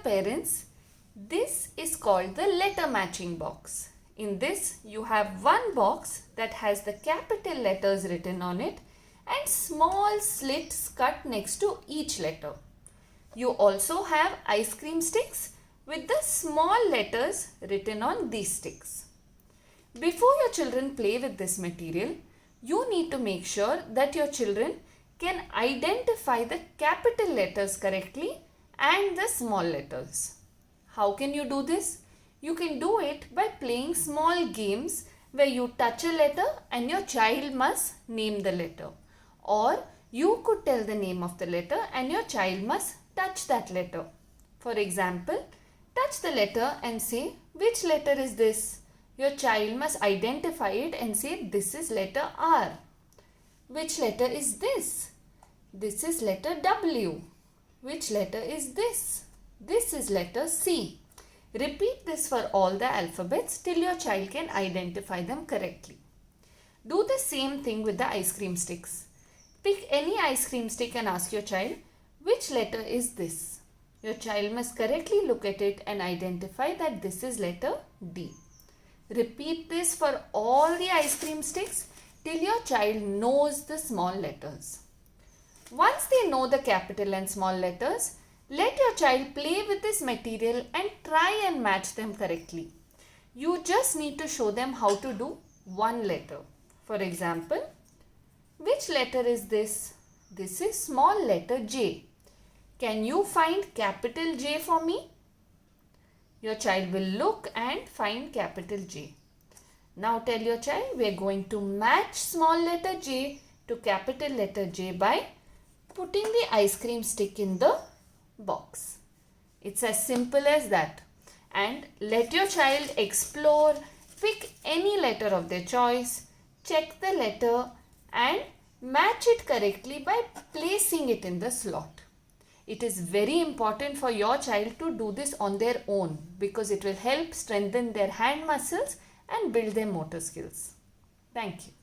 parents, this is called the letter matching box. In this, you have one box that has the capital letters written on it and small slits cut next to each letter. You also have ice cream sticks with the small letters written on these sticks. Before your children play with this material, you need to make sure that your children can identify the capital letters correctly and the small letters. How can you do this? You can do it by playing small games where you touch a letter and your child must name the letter. Or you could tell the name of the letter and your child must touch that letter. For example, touch the letter and say, which letter is this? Your child must identify it and say, this is letter R. Which letter is this? This is letter W. Which letter is this? This is letter C. Repeat this for all the alphabets till your child can identify them correctly. Do the same thing with the ice cream sticks. Pick any ice cream stick and ask your child, which letter is this? Your child must correctly look at it and identify that this is letter D. Repeat this for all the ice cream sticks till your child knows the small letters. Once they know the capital and small letters, let your child play with this material and try and match them correctly. You just need to show them how to do one letter. For example, which letter is this? This is small letter J. Can you find capital J for me? Your child will look and find capital J. Now tell your child we are going to match small letter J to capital letter J by putting the ice cream stick in the box. It's as simple as that. And let your child explore, pick any letter of their choice, check the letter and match it correctly by placing it in the slot. It is very important for your child to do this on their own because it will help strengthen their hand muscles and build their motor skills. Thank you.